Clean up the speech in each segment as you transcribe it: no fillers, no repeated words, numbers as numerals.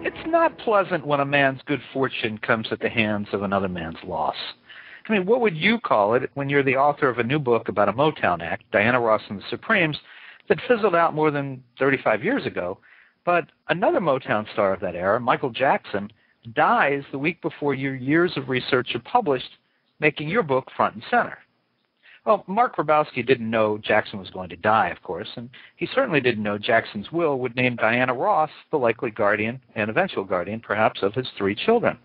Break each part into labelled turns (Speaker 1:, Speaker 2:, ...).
Speaker 1: It's not pleasant when a man's good fortune comes at the hands of another man's loss. I mean, what would you call it when you're the author of a new book about a Motown act, Diana Ross and the Supremes, that fizzled out more than 35 years ago, but another Motown star of that era, Michael Jackson, dies the week before your years of research are published, making your book front and center? Well, Mark Ribowsky didn't know Jackson was going to die, of course, and he certainly didn't know Jackson's will would name Diana Ross the likely guardian and eventual guardian, perhaps, of his 3 children.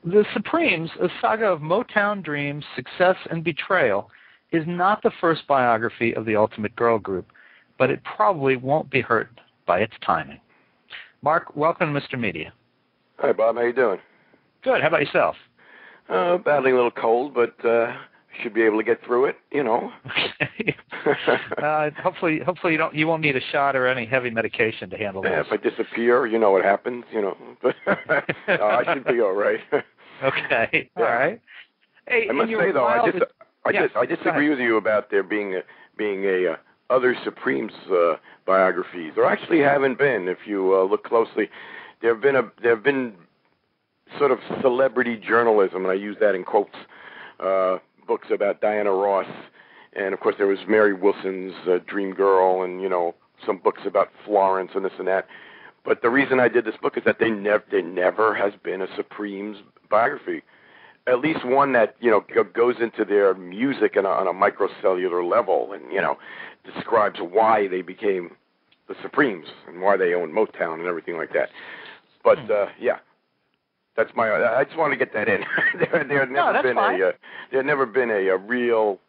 Speaker 1: The Supremes, a saga of Motown dreams, success, and betrayal, is not the first biography of the ultimate girl group, but it probably won't be hurt by its timing. Mark, welcome to Mr. Media.
Speaker 2: Hi, Bob. How you doing?
Speaker 1: Good. How about yourself?
Speaker 2: Battling a little cold, but should be able to get through it, you know.
Speaker 1: Hopefully you won't need a shot or any heavy medication to handle this.
Speaker 2: If I disappear, you know what happens, you know. But I should be all right.
Speaker 1: Okay. All right. Hey,
Speaker 2: I must say though, I disagree with you about there being a other Supremes biographies. There actually haven't been. If you look closely, there have been sort of celebrity journalism, and I use that in quotes. Books about Diana Ross, and of course there was Mary Wilson's Dream Girl, and you know, some books about Florence and this and that. But the reason I did this book is that there never has been a Supremes biography, at least one that, you know, goes into their music on a microcellular level, and you know, describes why they became the Supremes and why they owned Motown and everything like that. But yeah. That's I just want to get that in. there had never been a real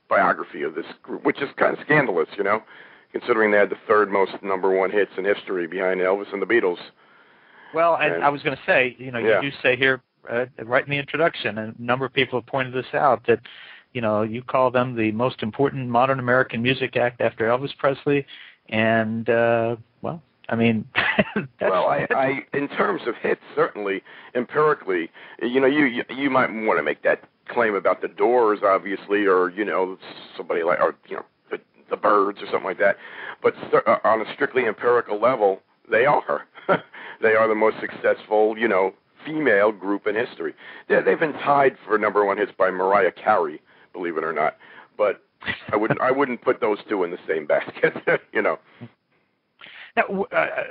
Speaker 2: biography of this group, which is kind of scandalous, you know, considering they had the 3rd most #1 hits in history behind Elvis and the Beatles.
Speaker 1: Well, and I was going to say, you know, you do say here right in the introduction, and a number of people have pointed this out, that, you know, you call them the most important modern American music act after Elvis Presley, and well, I mean,
Speaker 2: I in terms of hits, certainly empirically, you know, you might want to make that claim about the Doors, obviously, or you know, somebody like, or you know, the Byrds or something like that. But on a strictly empirical level, they are the most successful, you know, female group in history. They've been tied for #1 hits by Mariah Carey, believe it or not. But I wouldn't put those two in the same basket, you know.
Speaker 1: Now,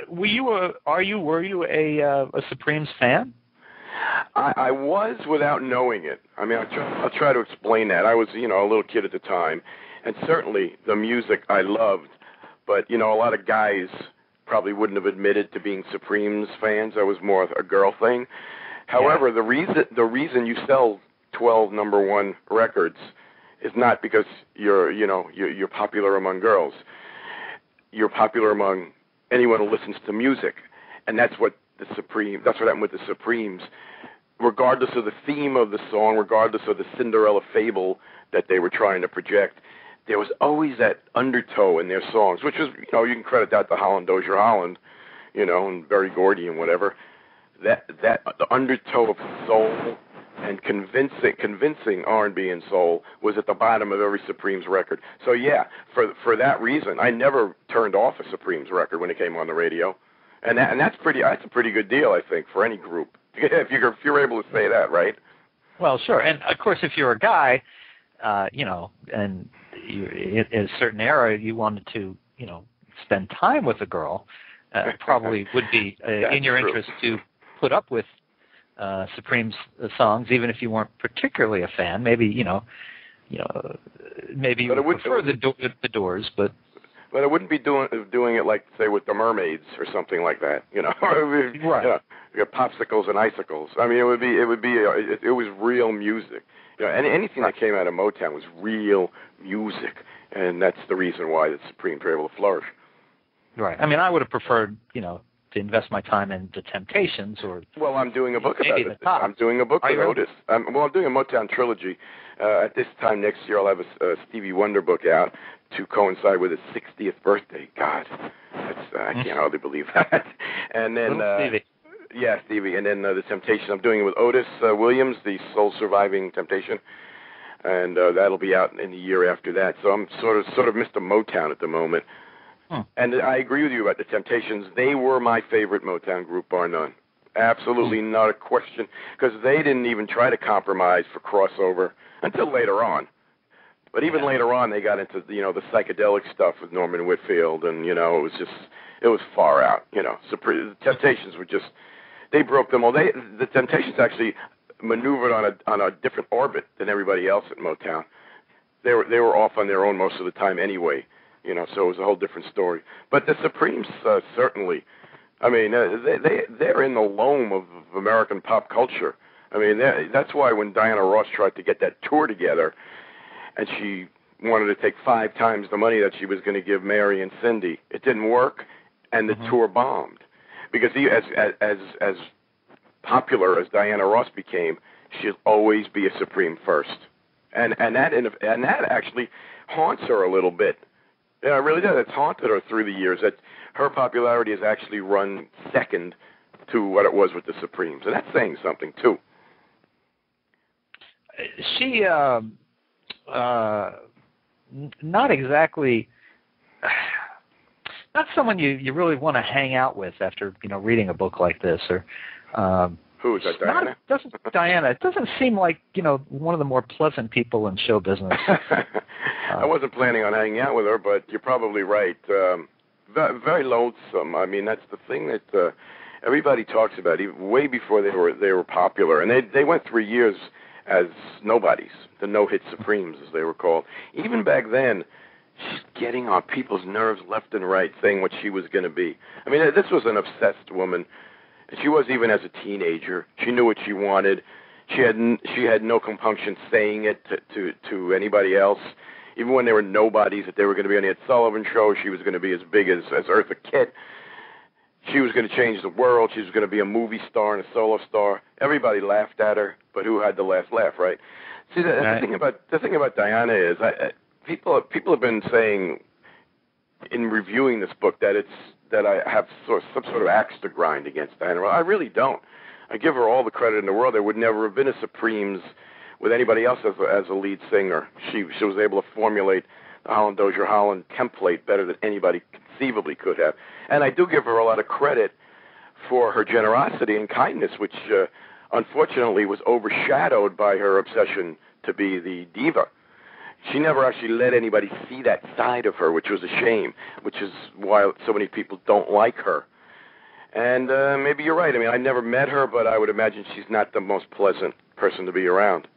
Speaker 1: were you a Supremes fan?
Speaker 2: I was without knowing it. I mean, I'll try to explain that. I was, you know, a little kid at the time, and certainly the music I loved, but, you know, a lot of guys probably wouldn't have admitted to being Supremes fans. That was more a girl thing. However, the reason you sell 12 #1 records is not because you're popular among girls. You're popular among anyone who listens to music, and that's what happened with the Supremes. Regardless of the theme of the song, regardless of the Cinderella fable that they were trying to project, there was always that undertow in their songs, which was, you know, you can credit that to Holland Dozier Holland, you know, and Berry Gordy and whatever. That the undertow of soul and convincing R&B and soul was at the bottom of every Supremes record. So yeah, for that reason, I never turned off a Supremes record when it came on the radio, and that's a pretty good deal, I think, for any group. If you're able to say that, right?
Speaker 1: Well, sure, and of course, if you're a guy, you know, and in a certain era, you wanted to, you know, spend time with a girl, probably would be in your interest to put up with Supremes songs, even if you weren't particularly a fan. Maybe maybe you would prefer the Doors, but
Speaker 2: it wouldn't be doing it like, say, with the Mermaids or something like that. You know, right? You know, you got popsicles and icicles. I mean, it was real music. You know, anything that came out of Motown was real music, and that's the reason why the Supremes were able to flourish.
Speaker 1: Right. I mean, I would have preferred, you know, to invest my time in the Temptations, or
Speaker 2: well, I'm doing a book about it. I'm doing a book with Otis. I'm doing a Motown trilogy. At this time next year, I'll have a Stevie Wonder book out to coincide with his 60th birthday. God, I can't hardly believe that. And then
Speaker 1: Stevie.
Speaker 2: Yeah, Stevie. And then the Temptations. I'm doing it with Otis Williams, the sole surviving Temptation, and that'll be out in the year after that. So I'm sort of Mr. Motown at the moment. And I agree with you about the Temptations. They were my favorite Motown group, bar none. Absolutely not a question, because they didn't even try to compromise for crossover until later on. But even later on, they got into the psychedelic stuff with Norman Whitfield, and it was far out. The Temptations were just, they broke them all. The Temptations actually maneuvered on a different orbit than everybody else at Motown. They were off on their own most of the time anyway. So it was a whole different story. But the Supremes certainly, I mean, they're in the loam of American pop culture. I mean, that's why when Diana Ross tried to get that tour together, and she wanted to take 5 times the money that she was going to give Mary and Cindy, it didn't work, and the tour bombed. Because as popular as Diana Ross became, she'll always be a Supreme first, and that actually haunts her a little bit. Yeah, it really does. It's haunted her through the years. That her popularity has actually run second to what it was with the Supremes, and that's saying something too.
Speaker 1: She, not exactly, not someone you really want to hang out with after reading a book like this, or.
Speaker 2: Who is that, Diana?
Speaker 1: Diana. It doesn't seem like one of the more pleasant people in show business.
Speaker 2: I wasn't planning on hanging out with her, but you're probably right. Very lonesome. I mean, that's the thing that everybody talks about. Even way before they were popular, and they went 3 years as nobodies, the no-hit Supremes, as they were called. Even back then, she's getting on people's nerves left and right, saying what she was going to be. I mean, this was an obsessed woman. She was even as a teenager. She knew what she wanted. She had no compunction saying it to anybody else. Even when they were nobodies, that they were going to be on the Ed Sullivan Show, she was going to be as big as Eartha Kitt. She was going to change the world. She was going to be a movie star and a solo star. Everybody laughed at her, but who had the last laugh, right? See, the thing about Diana is, people have been saying in reviewing this book that I have some sort of axe to grind against Diana. I really don't. I give her all the credit in the world. There would never have been a Supremes with anybody else as a lead singer. She was able to formulate the Holland Dozier Holland template better than anybody conceivably could have. And I do give her a lot of credit for her generosity and kindness, which unfortunately was overshadowed by her obsession to be the diva. She never actually let anybody see that side of her, which was a shame, which is why so many people don't like her. And maybe you're right. I mean, I never met her, but I would imagine she's not the most pleasant person to be around.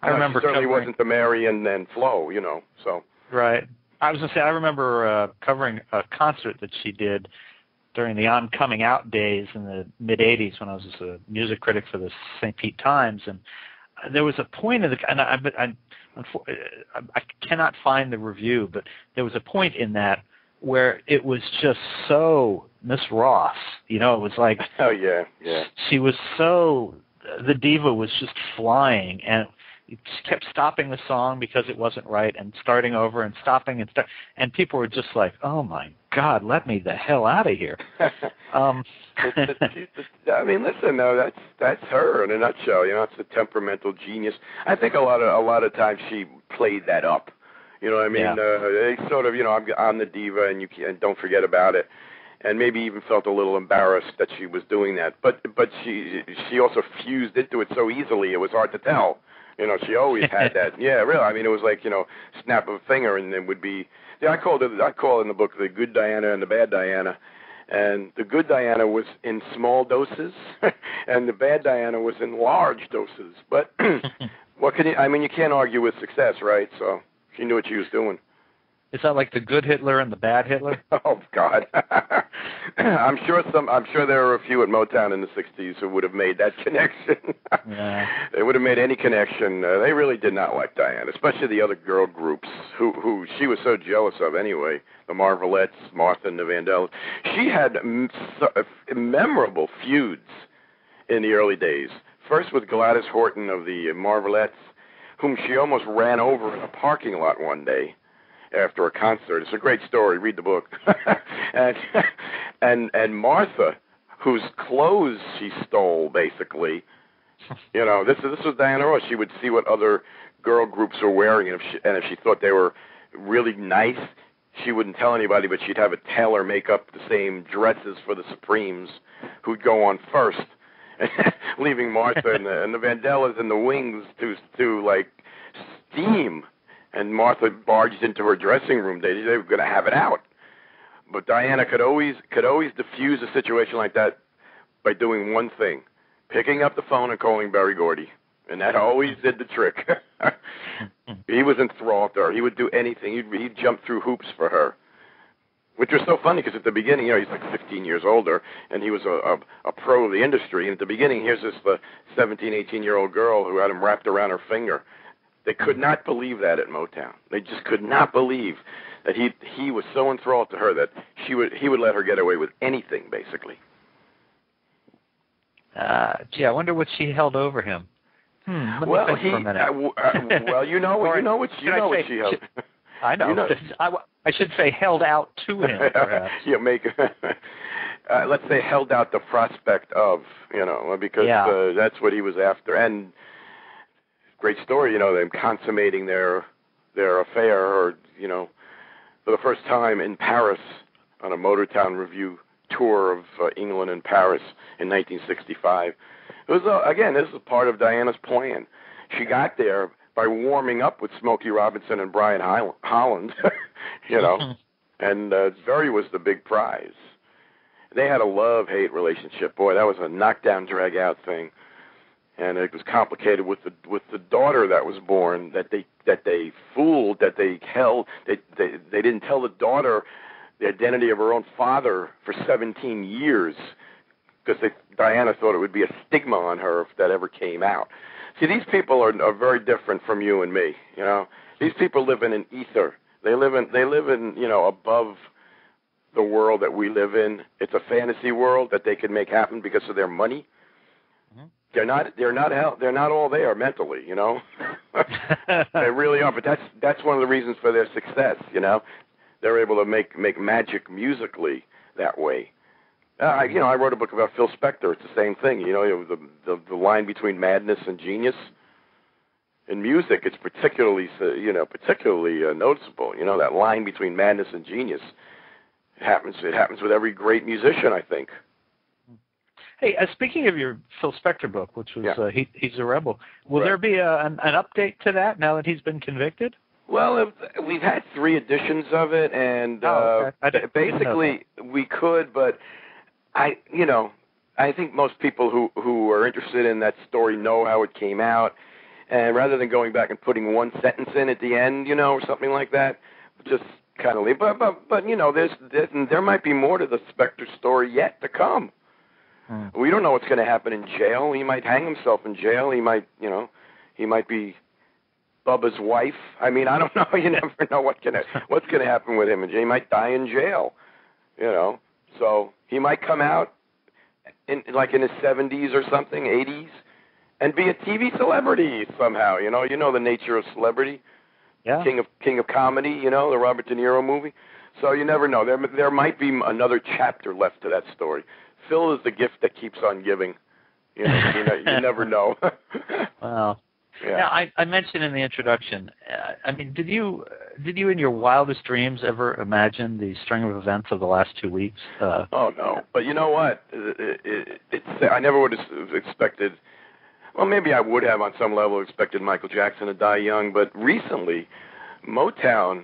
Speaker 1: I remember
Speaker 2: she certainly wasn't the Mary and Flo, so. Right.
Speaker 1: I was going to say, I remember covering a concert that she did during the On Coming Out days in the mid-'80s when I was a music critic for the St. Pete Times, and there was a point in and I cannot find the review, but there was a point in that where it was just so Miss Ross, it was like,
Speaker 2: oh yeah,
Speaker 1: she was so, the diva was just flying, and she kept stopping the song because it wasn't right, and starting over and stopping and people were just like, oh my God, let me the hell out of here.
Speaker 2: I mean, listen, no, that's her in a nutshell. It's a temperamental genius. I think a lot of times she played that up. You know what I mean? Yeah. They sort of, I'm the diva, and don't forget about it. And maybe even felt a little embarrassed that she was doing that. But she also fused into it so easily, it was hard to tell. She always had that. Yeah, really. I mean, it was like, snap of a finger, and it would be. Yeah, I call in the book the good Diana and the bad Diana. And the good Diana was in small doses, and the bad Diana was in large doses. But what can you can't argue with success, right? So she knew what she was doing.
Speaker 1: Is that like the good Hitler and the bad Hitler?
Speaker 2: Oh God, I'm sure there were a few at Motown in the '60s who would have made that connection.
Speaker 1: Yeah.
Speaker 2: They would have made any connection. They really did not like Diana, especially the other girl groups who she was so jealous of anyway. The Marvelettes, Martha and the Vandellas. She had memorable feuds in the early days. First with Gladys Horton of the Marvelettes, whom she almost ran over in a parking lot one day after a concert. It's a great story. Read the book. and Martha, whose clothes she stole, basically. This was Diana Ross. She would see what other girl groups were wearing, and if she thought they were really nice, she wouldn't tell anybody, but she'd have a tailor make up the same dresses for the Supremes, who'd go on first, leaving Martha and the Vandellas and the Wings to like steam. And Martha barged into her dressing room. They were going to have it out. But Diana could always diffuse a situation like that by doing one thing: picking up the phone and calling Berry Gordy. And that always did the trick. He was enthralled to her. He would do anything. He'd jump through hoops for her, which was so funny because at the beginning, he's like 15 years older, and he was a pro of the industry. And at the beginning, here's this 17, 18-year-old girl who had him wrapped around her finger. They could not believe that at Motown. They just could not believe that he was so enthralled to her that he would let her get away with anything, basically.
Speaker 1: Gee, I wonder what she held over him. Let me think for a minute.
Speaker 2: Well, you know what she held.
Speaker 1: I know. I should say held out to him, perhaps.
Speaker 2: Yeah, let's say held out the prospect of, because that's what he was after. And great story, them consummating their affair, or for the first time in Paris on a Motortown Revue tour of England and Paris in 1965. It was again, this is part of Diana's plan. She got there by warming up with Smokey Robinson and Brian Holland, and Berry was the big prize. They had a love-hate relationship. Boy, that was a knockdown, drag-out thing. And it was complicated with the daughter that was born, that they fooled, that they held. They didn't tell the daughter the identity of her own father for 17 years because Diana thought it would be a stigma on her if that ever came out. See, these people are very different from you and me. These people live in an ether. They live in above the world that we live in. It's a fantasy world that they can make happen because of their money. They're not all there mentally, They really are, but that's one of the reasons for their success, They're able to make magic musically that way. I wrote a book about Phil Spector. It's the same thing, the line between madness and genius. In music, it's particularly noticeable. That line between madness and genius. It happens with every great musician, I think.
Speaker 1: Hey, speaking of your Phil Spector book, which was He's a Rebel, will there be an update to that now that he's been convicted?
Speaker 2: Well, we've had 3 editions of it, and basically we could, but I think most people who are interested in that story know how it came out, and rather than going back and putting one sentence in at the end, or something like that, just kind of leave. But there might be more to the Spector story yet to come. We don't know what's going to happen in jail. He might hang himself in jail. He might be Bubba's wife. I mean, I don't know. You never know what's going to happen with him. He might die in jail. So he might come out in his 70s or something, 80s, and be a TV celebrity somehow. You know the nature of celebrity. Yeah. King of comedy. The Robert De Niro movie. So you never know. There might be another chapter left to that story. Phil is the gift that keeps on giving. You never know.
Speaker 1: Wow. Yeah. Now, I mentioned in the introduction, did you in your wildest dreams ever imagine the string of events of the last 2 weeks?
Speaker 2: Oh, no. But you know what? I never would have expected, well, maybe I would have on some level expected Michael Jackson to die young, but recently, Motown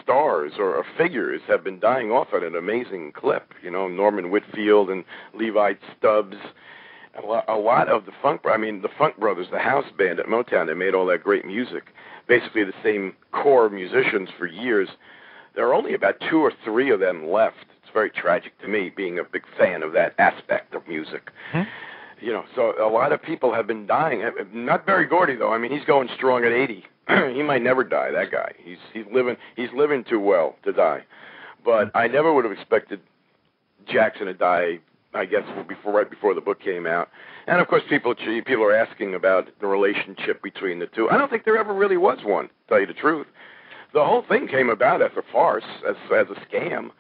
Speaker 2: stars or figures have been dying off at an amazing clip. Norman Whitfield and Levi Stubbs. A lot of the Funk Brothers, the house band at Motown, they made all that great music. Basically the same core of musicians for years. There are only about 2 or 3 of them left. It's very tragic to me, being a big fan of that aspect of music. So a lot of people have been dying. Not Berry Gordy, though. He's going strong at 80. He might never die, that guy. He's living too well to die. But I never would have expected Jackson to die, I guess, right before the book came out. And, of course, people are asking about the relationship between the two. I don't think there ever really was one, to tell you the truth. The whole thing came about as a farce, as a scam.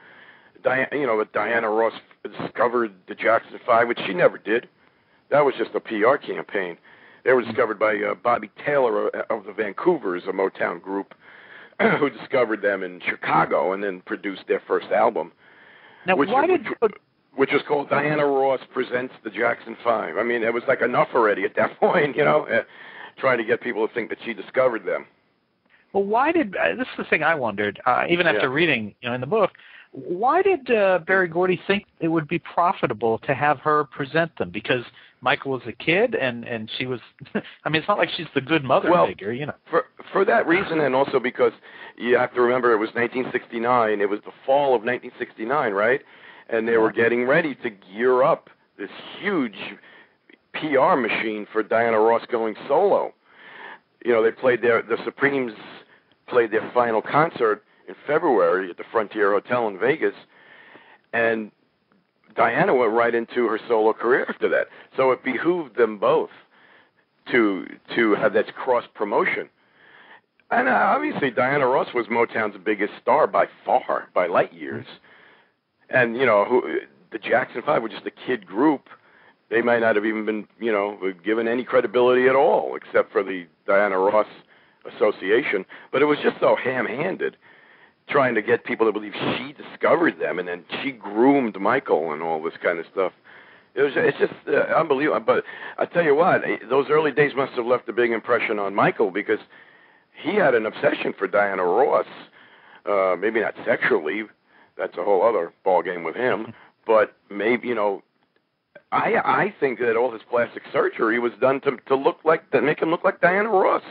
Speaker 2: That Diana Ross discovered the Jackson 5, which she never did. That was just a PR campaign. They were discovered by Bobby Taylor of the Vancouvers, a Motown group. who discovered them in Chicago and then produced their first album.
Speaker 1: Now, which
Speaker 2: was called Diana Ross Presents the Jackson 5. I mean, it was like enough already at that point, trying to get people to think that she discovered them.
Speaker 1: Well, why did this is the thing I wondered, even after reading, in the book, why did Berry Gordy think it would be profitable to have her present them? Because Michael was a kid, and she was. I mean, it's not like she's the good mother figure,
Speaker 2: For that reason, and also because you have to remember it was 1969. It was the fall of 1969, right? And they were getting ready to gear up this huge PR machine for Diana Ross going solo. They played the Supremes played their final concert in February at the Frontier Hotel in Vegas, and Diana went right into her solo career after that. So it behooved them both to have that cross promotion. And obviously Diana Ross was Motown's biggest star by far, by light years. And, the Jackson 5 were just a kid group. They might not have even been, given any credibility at all, except for the Diana Ross Association. But it was just so ham-handed, trying to get people to believe she discovered them, and then she groomed Michael and all this kind of stuff. It's just unbelievable. But I tell you what, those early days must have left a big impression on Michael, because he had an obsession for Diana Ross. Maybe not sexually. That's a whole other ballgame with him. But maybe, I think that all his plastic surgery was done to make him look like Diana Ross.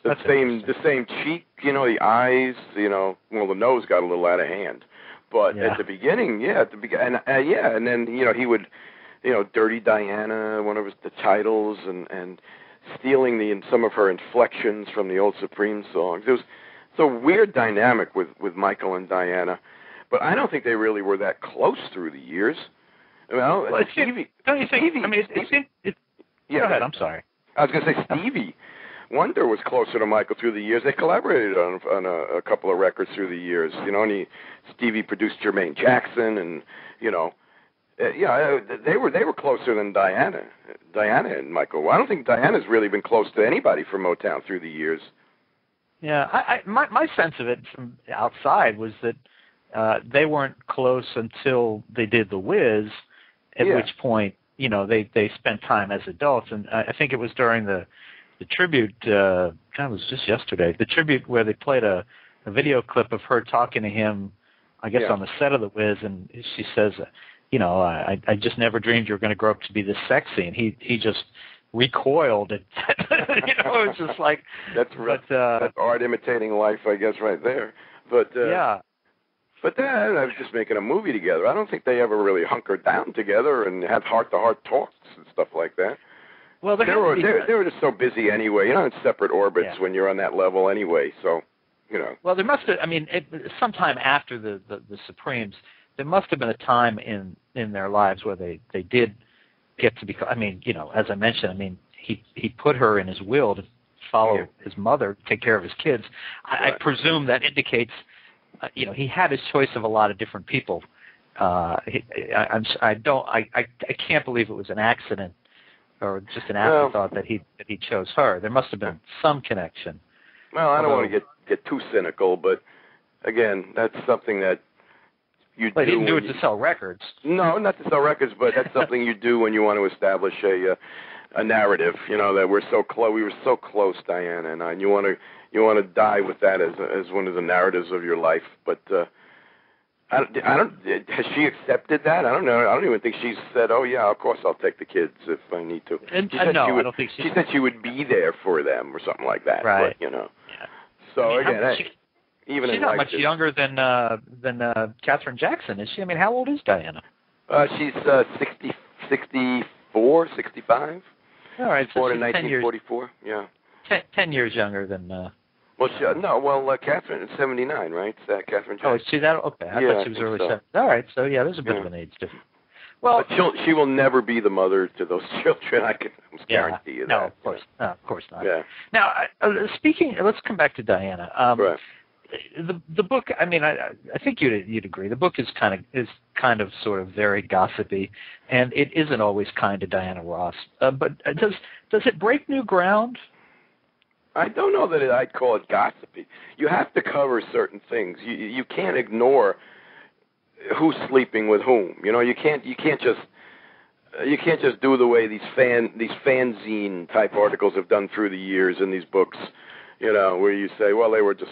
Speaker 2: The same cheek, the eyes, the nose got a little out of hand. But at the beginning, and then, he would, Dirty Diana, one of the titles, and stealing some of her inflections from the old Supreme songs. It was a weird dynamic with Michael and Diana, but I don't think they really were that close through the years. Well, Stevie. Don't you think? Stevie, go
Speaker 1: ahead. I'm sorry.
Speaker 2: I was going to say Stevie Wonder was closer to Michael through the years. They collaborated on a couple of records through the years. And Stevie produced Jermaine Jackson, and they were closer than Diana and Michael. I don't think Diana's really been close to anybody from Motown through the years.
Speaker 1: Yeah, my sense of it from outside was that they weren't close until they did The Wiz, at which point, they spent time as adults. And I think it was during the tribute, it was just yesterday, the tribute where they played a video clip of her talking to him, I guess on the set of The Wiz, and she says, I just never dreamed you were going to grow up to be this sexy. And he just recoiled at it's just like
Speaker 2: that's art imitating life, I guess, right there. But but then I was just making a movie together. I don't think they ever really hunkered down together and had heart-to-heart talks and stuff like that.
Speaker 1: Well, they
Speaker 2: were just so busy anyway. In separate orbits when you're on that level anyway. So,
Speaker 1: Well, there must have. Sometime after the Supremes, there must have been a time in their lives where they did get to become. As I mentioned, he put her in his will to follow his mother, take care of his kids. I presume that indicates, he had his choice of a lot of different people. I can't believe it was an accident or just an afterthought that he chose her. There must have been some connection.
Speaker 2: Well, I don't want to get too cynical, but again, that's something that you do.
Speaker 1: But he didn't do it to sell records.
Speaker 2: No, not to sell records, but that's something you do when you want to establish a narrative. That we're so close. We were so close, Diana and I. And you want to die with that as one of the narratives of your life. But I don't. Has she accepted that? I don't know. I don't even think she said, "Oh yeah, of course I'll take the kids if I need to."
Speaker 1: I don't think
Speaker 2: she said she would be there for them or something like that.
Speaker 1: Right.
Speaker 2: But, So again, even
Speaker 1: she's not much younger than Katherine Jackson, is she? How old is Diana?
Speaker 2: She's 64, 65.
Speaker 1: All right, so
Speaker 2: born
Speaker 1: she's
Speaker 2: in 1944. Yeah.
Speaker 1: 10 years younger than.
Speaker 2: Catherine is 79, right? Katherine Jackson.
Speaker 1: Oh, is she that? Okay, I thought she was early 70s. All right, so there's a bit of an age difference. Well,
Speaker 2: but she will never be the mother to those children. I can guarantee you that.
Speaker 1: No, of course not.
Speaker 2: Yeah.
Speaker 1: Now, let's come back to Diana.
Speaker 2: Right.
Speaker 1: The book. I think you'd agree. The book is kind of sort of very gossipy, and it isn't always kind to Diana Ross. But does it break new ground?
Speaker 2: I don't know that I'd call it gossipy. You have to cover certain things. You can't ignore who's sleeping with whom. You can't just do the way these fanzine type articles have done through the years in these books. Where you say, well, they were just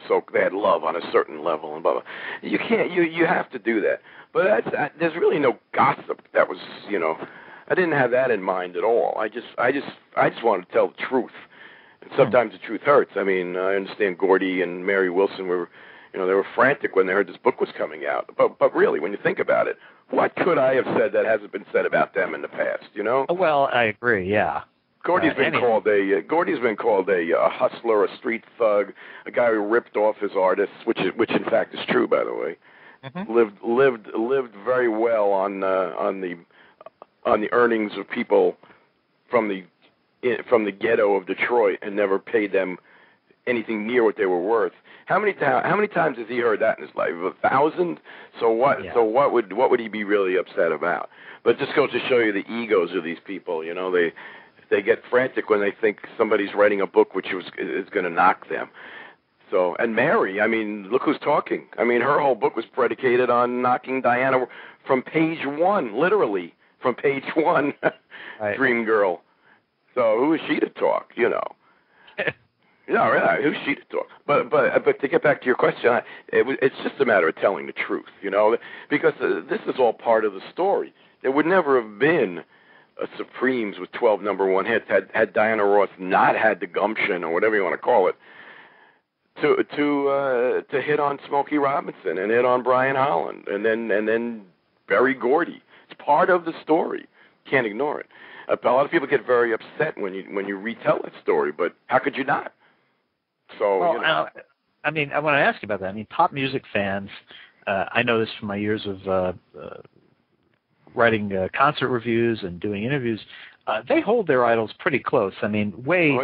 Speaker 2: so they had love on a certain level and blah blah. You can't. You have to do that. But there's really no gossip. That was I didn't have that in mind at all. I just wanted to tell the truth. And sometimes the truth hurts. I mean, I understand Gordy and Mary Wilson were, they were frantic when they heard this book was coming out. But really, when you think about it, what could I have said that hasn't been said about them in the past?
Speaker 1: Well, I agree. Yeah.
Speaker 2: Gordy's been called a hustler, a street thug, a guy who ripped off his artists, which in fact is true, by the way. Mm-hmm. Lived very well on the earnings of people from the ghetto of Detroit, and never paid them anything near what they were worth. How many times has he heard that in his life? 1,000. So what? Yeah. So what would he be really upset about? But it just goes to show you the egos of these people. They get frantic when they think somebody's writing a book which is going to knock them. So, and Mary, I mean, look who's talking. I mean, her whole book was predicated on knocking Diana from page one, literally from page one. Right. Dream girl. So who is she to talk? Really, who's she to talk? But to get back to your question, it's just a matter of telling the truth, because this is all part of the story. There would never have been a Supremes with 12 number one hits had Diana Ross not had the gumption, or whatever you want to call it, to hit on Smokey Robinson and hit on Brian Holland and then Berry Gordy. It's part of the story. Can't ignore it. A lot of people get very upset when you retell that story, but how could you not? So,
Speaker 1: I mean, I want to ask you about that. I mean, pop music fans, I know this from my years of writing concert reviews and doing interviews. They hold their idols pretty close. I mean, a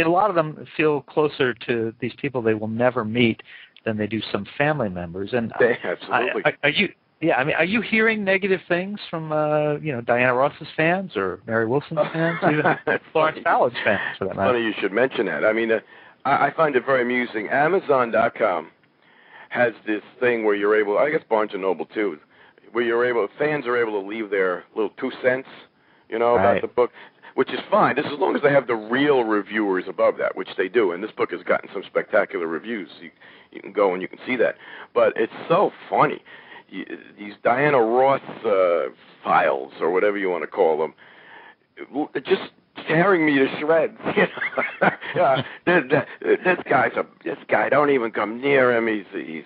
Speaker 1: lot of them feel closer to these people they will never meet than they do some family members. And
Speaker 2: absolutely.
Speaker 1: Are you hearing negative things from Diana Ross's fans or Mary Wilson's fans, even Florence Ballard's fans for that matter?
Speaker 2: Funny you should mention that. I mean, I find it very amusing. Amazon.com has this thing where you're able, I guess Barnes & Noble too, where fans are able to leave their little 2 cents, about the book, which is fine. This is as long as they have the real reviewers above that, which they do. And this book has gotten some spectacular reviews. You can go and you can see that. But it's so funny. These Diana Ross files, or whatever you want to call them, just tearing me to shreds. This guy, don't even come near him. He's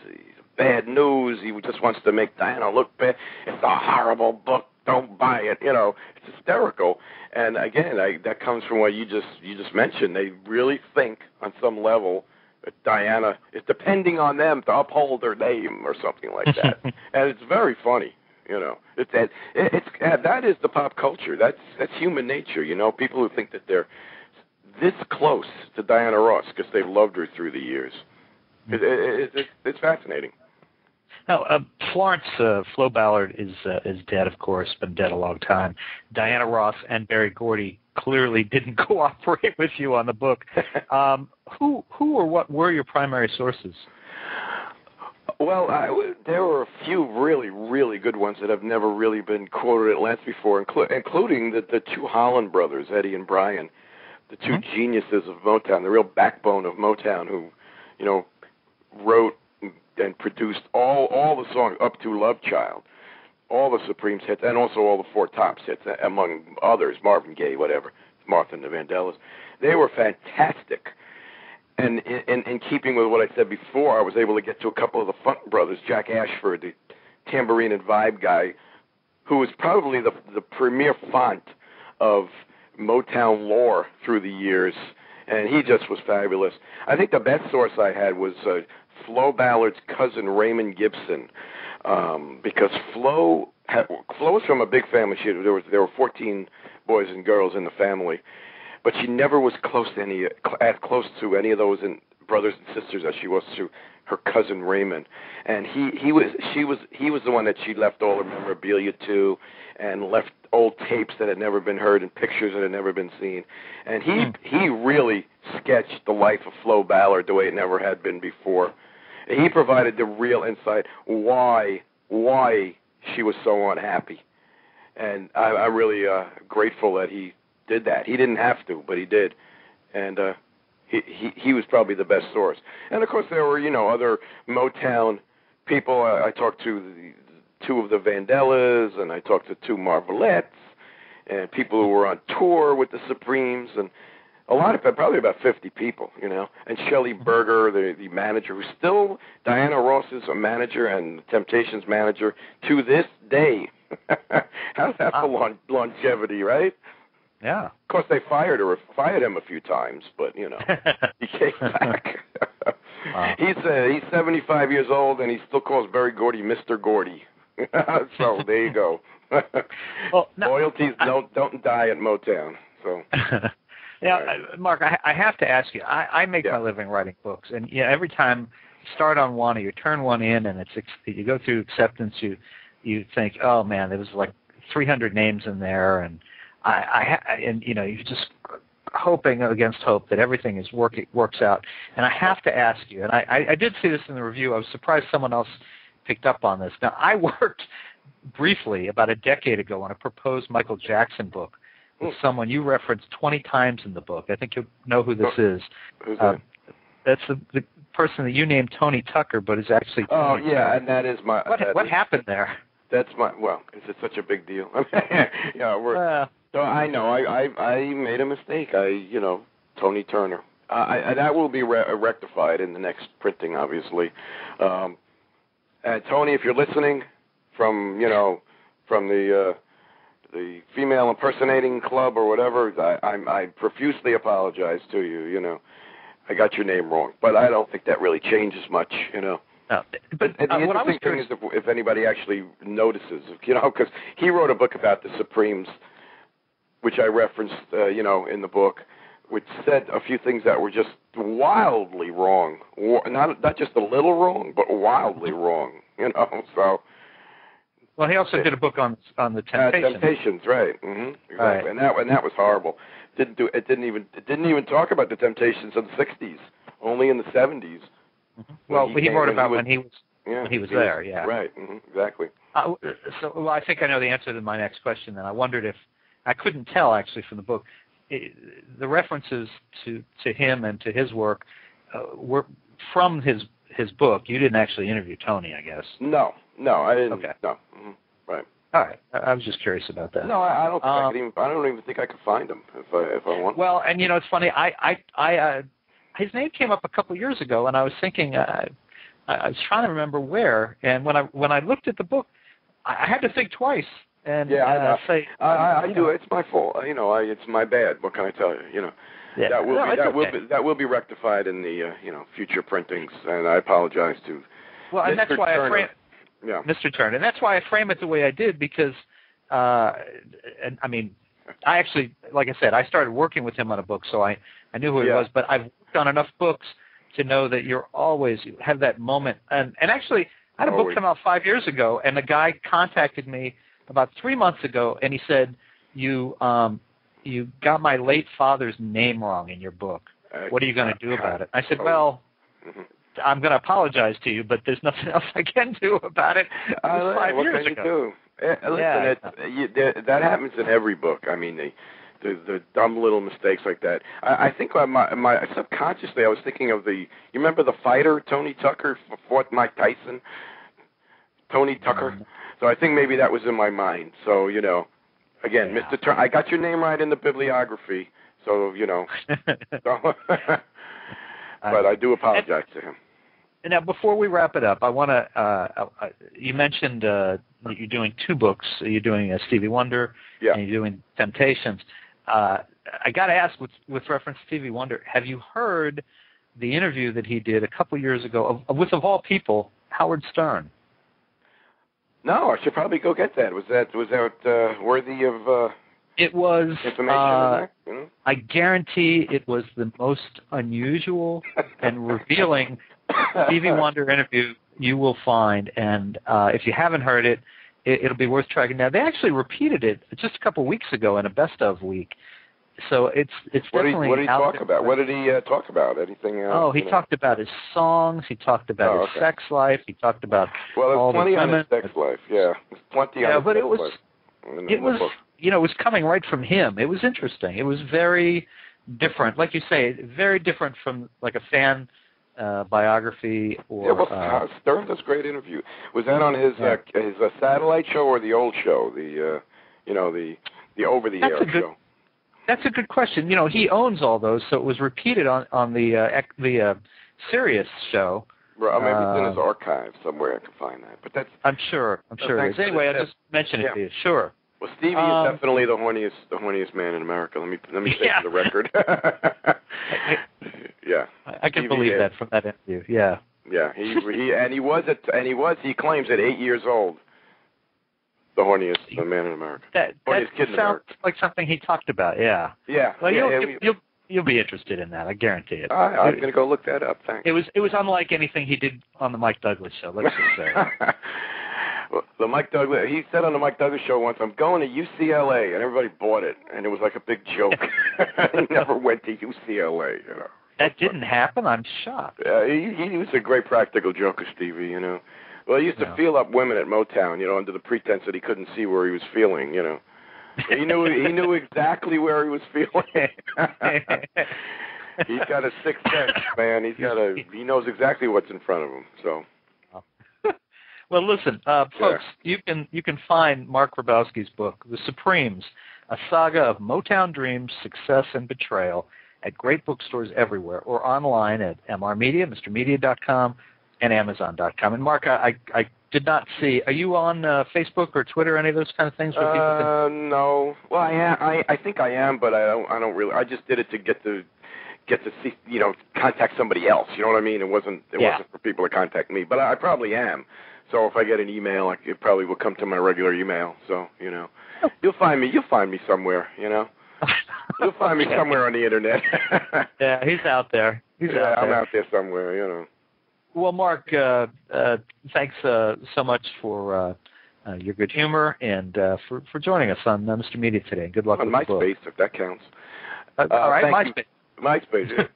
Speaker 2: bad news. He just wants to make Diana look bad. It's a horrible book. Don't buy it. It's hysterical. And again, that comes from what you just mentioned. They really think on some level that Diana is depending on them to uphold her name or something like that. And it's very funny. That is the pop culture. That's human nature. People who think that they're this close to Diana Ross because they've loved her through the years. It's fascinating.
Speaker 1: Now, Florence Flo Ballard is dead, of course, been dead a long time. Diana Ross and Berry Gordy clearly didn't cooperate with you on the book. Who or what were your primary sources?
Speaker 2: Well, there were a few really, really good ones that have never really been quoted at length before, including the two Holland brothers, Eddie and Brian, the two geniuses of Motown, the real backbone of Motown, who, wrote and produced all the songs up to Love Child, all the Supremes hits, and also all the Four Tops hits, among others, Marvin Gaye, whatever, Martha and the Vandellas. They were fantastic. And in keeping with what I said before, I was able to get to a couple of the Funk brothers, Jack Ashford, the tambourine and vibe guy, who was probably the premier font of Motown lore through the years, and he just was fabulous. I think the best source I had was Flo Ballard's cousin Raymond Gibson, because Flo was from a big family. There were 14 boys and girls in the family, but she never was close to any of those brothers and sisters as she was to her cousin Raymond. And he was the one that she left all her memorabilia to, and left old tapes that had never been heard and pictures that had never been seen. And he really sketched the life of Flo Ballard the way it never had been before. And he provided the real insight why she was so unhappy. And I'm really grateful that he did that. He didn't have to, but he did. And he was probably the best source. And, of course, there were, other Motown people. I talked to two of the Vandellas, and I talked to two Marvelettes, and people who were on tour with the Supremes, and a lot of, probably about 50 people, And Shelley Berger, the manager, who's still Diana Ross's manager and Temptations manager to this day. How's that for longevity, right?
Speaker 1: Yeah.
Speaker 2: Of course, they fired him a few times, but he came back. Wow. He's 75 years old, and he still calls Berry Gordy Mr. Gordy. So there you go.
Speaker 1: Well,
Speaker 2: loyalties don't die at Motown. So.
Speaker 1: Yeah, Mark, I have to ask you. I make my living writing books, and every time you start on one or you turn one in, and you go through acceptance, you think, oh man, there was like 300 names in there, and you're just hoping against hope that everything works out. And I have to ask you, and I did see this in the review. I was surprised someone else picked up on this. Now, I worked briefly about a decade ago on a proposed Michael Jackson book with someone you referenced 20 times in the book. I think you'll know who this is.
Speaker 2: Who's that?
Speaker 1: That's the person that you named Tony Tucker, but is actually Tony Tucker.
Speaker 2: And that is my...
Speaker 1: What happened there?
Speaker 2: That's my... Well, is it such a big deal? So I know. I made a mistake. Tony Turner. That will be rectified in the next printing, obviously. And Tony, if you're listening from the female impersonating club or whatever, I profusely apologize to you. I got your name wrong, but I don't think that really changes much. No, but the interesting thing is if anybody actually notices, because he wrote a book about the Supremes, which I referenced, in the book, which said a few things that were just wildly wrong. Not just a little wrong, but wildly wrong. So.
Speaker 1: Well, he also did a book on the Temptations.
Speaker 2: Temptations, right? Mm-hmm, exactly. Right. And that was horrible. It didn't even talk about the Temptations in the '60s. Only in the '70s.
Speaker 1: Mm-hmm. Well, he wrote about when he was there. Yeah.
Speaker 2: Right. Mm-hmm, exactly.
Speaker 1: I think I know the answer to my next question. Then I wondered if I couldn't tell actually from the book. The references to him and to his work were from his book. You didn't actually interview Tony, I guess.
Speaker 2: No, I didn't.
Speaker 1: Okay.
Speaker 2: No. Mm-hmm. Right.
Speaker 1: All right. I was just curious about that.
Speaker 2: No, I don't think I don't even think I could find him if I want.
Speaker 1: Well, and it's funny. His name came up a couple of years ago, and I was thinking. I was trying to remember where, and when I looked at the book, I had to think twice. And
Speaker 2: I do. It's my fault. It's my bad. What can I tell you?
Speaker 1: Yeah.
Speaker 2: That will be rectified in the future printings, and I apologize to.
Speaker 1: Well, and that's why
Speaker 2: Turner.
Speaker 1: I frame Mr. Turner, and that's why I frame it the way I did because, and I mean, I actually, like I said, I started working with him on a book, so I knew who he was. But I've worked on enough books to know that you have that moment. And actually, I had a book come out 5 years ago, and a guy contacted me about 3 months ago, and he said, you got my late father's name wrong in your book. What are you going to do about it? I said, well, I'm going to apologize to you, but there's nothing else I can do about it. It was 5 years ago.
Speaker 2: Listen, that happens in every book. I mean, the dumb little mistakes like that. I think my subconsciously I was thinking of you remember the fighter, Tony Tucker, fought Mike Tyson? Tony Tucker. So I think maybe that was in my mind. So, again, Mr. Turner, I got your name right in the bibliography. So, but I do apologize to him.
Speaker 1: Now, before we wrap it up, I want to, you mentioned that you're doing 2 books. You're doing Stevie Wonder and you're doing Temptations. I got to ask, with reference to Stevie Wonder, have you heard the interview that he did a couple years ago with, of all people, Howard Stern?
Speaker 2: No, I should probably go get that. Was that worthy of
Speaker 1: It was,
Speaker 2: information in there? You know?
Speaker 1: I guarantee it was the most unusual and revealing Stevie Wonder interview you will find. And if you haven't heard it, it'll be worth tracking down. They actually repeated it just a couple weeks ago in a best-of week. So it's definitely
Speaker 2: What did he talk about? What did he talk about? Anything else?
Speaker 1: Oh, he talked about his songs. He talked about his sex life. He talked about
Speaker 2: all
Speaker 1: there's
Speaker 2: plenty
Speaker 1: the
Speaker 2: on
Speaker 1: women.
Speaker 2: his sex life. Yeah, there's plenty on his
Speaker 1: but
Speaker 2: sex
Speaker 1: it was
Speaker 2: life.
Speaker 1: it was it was coming right from him. It was interesting. It was very different, like you say, very different from like a fan biography or.
Speaker 2: Stern does great interview. Was that on his satellite show or the old show? The the over the air show.
Speaker 1: That's a good question. You know, he owns all those, so it was repeated on the Sirius show.
Speaker 2: Well, maybe it's in his archive somewhere. I can find that. But that's.
Speaker 1: I'm sure it is. Anyway, I just mentioned it to you. Sure.
Speaker 2: Well, Stevie is definitely the horniest man in America. Let me say for the record. Yeah.
Speaker 1: I can believe that from that interview. Yeah.
Speaker 2: Yeah. He claims at 8 years old. The horniest man in America. That
Speaker 1: sounds like something he talked about. Yeah.
Speaker 2: Yeah.
Speaker 1: Well, you'll be interested in that. I guarantee it.
Speaker 2: I'm going to go look that up. Thanks.
Speaker 1: It was unlike anything he did on the Mike Douglas show. Let's just say.
Speaker 2: Well, he said on the Mike Douglas show once, "I'm going to UCLA," and everybody bought it, and it was like a big joke. He never went to UCLA. You know.
Speaker 1: That didn't happen. I'm shocked.
Speaker 2: He was a great practical joker, Stevie. You know. Well, he used to feel up women at Motown, you know, under the pretense that he couldn't see where he was feeling, you know. He knew exactly where he was feeling. He's got a sixth sense, man. He knows exactly what's in front of him. So.
Speaker 1: Well, listen, folks, you can find Mark Ribowsky's book, The Supremes, a saga of Motown dreams, success, and betrayal, at great bookstores everywhere, or online at MRmedia, MrMedia.com. and Amazon.com. And Mark, I did not see. Are you on Facebook or Twitter, any of those kind of things? Where people
Speaker 2: no. Well, I am. I think I am, but I don't really. I just did it to get to see, you know, contact somebody else. You know what I mean? It wasn't for people to contact me, but I probably am. So if I get an email, it probably will come to my regular email. So you know, you'll find me somewhere. You know, you'll find me somewhere on the internet.
Speaker 1: Yeah, he's out there.
Speaker 2: I'm out there somewhere. You know.
Speaker 1: Well, Mark, thanks so much for your good humor and for joining us on Mr. Media today. Good luck with the book.
Speaker 2: MySpace, if that counts.
Speaker 1: All right, MySpace.
Speaker 2: MySpace, yeah.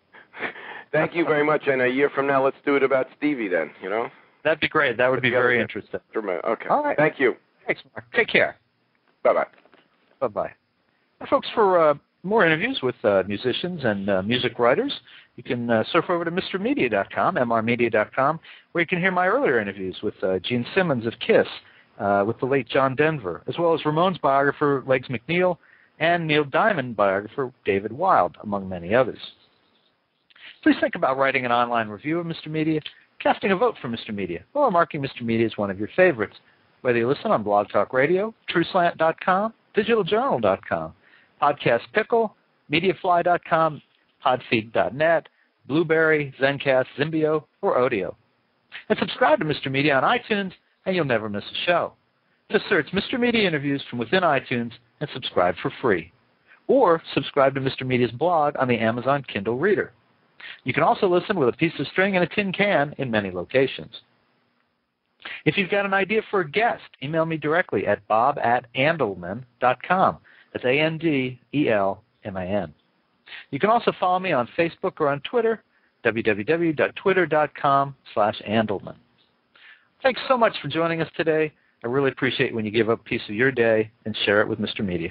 Speaker 2: Thank you very much. And a year from now, let's do it about Stevie then, you know?
Speaker 1: That'd be great. That would be very interesting.
Speaker 2: Okay.
Speaker 1: All right.
Speaker 2: Thank you.
Speaker 1: Thanks, Mark. Take care.
Speaker 2: Bye-bye.
Speaker 1: Bye-bye. Folks, for more interviews with musicians and music writers, you can surf over to MrMedia.com, MRmedia.com, where you can hear my earlier interviews with Gene Simmons of KISS, with the late John Denver, as well as Ramones biographer Legs McNeil and Neil Diamond biographer David Wilde, among many others. Please think about writing an online review of Mr. Media, casting a vote for Mr. Media, or marking Mr. Media as one of your favorites, whether you listen on Blog Talk Radio, TrueSlant.com, DigitalJournal.com, Podcast Pickle, MediaFly.com, Podfeed.net, Blueberry, Zencast, Zimbio, or Odeo. And subscribe to Mr. Media on iTunes, and you'll never miss a show. Just search Mr. Media interviews from within iTunes and subscribe for free. Or subscribe to Mr. Media's blog on the Amazon Kindle Reader. You can also listen with a piece of string and a tin can in many locations. If you've got an idea for a guest, email me directly at bob@andelman.com. That's ANDELMAN. You can also follow me on Facebook or on Twitter, www.twitter.com/Andelman. Thanks so much for joining us today. I really appreciate when you give up a piece of your day and share it with Mr. Media.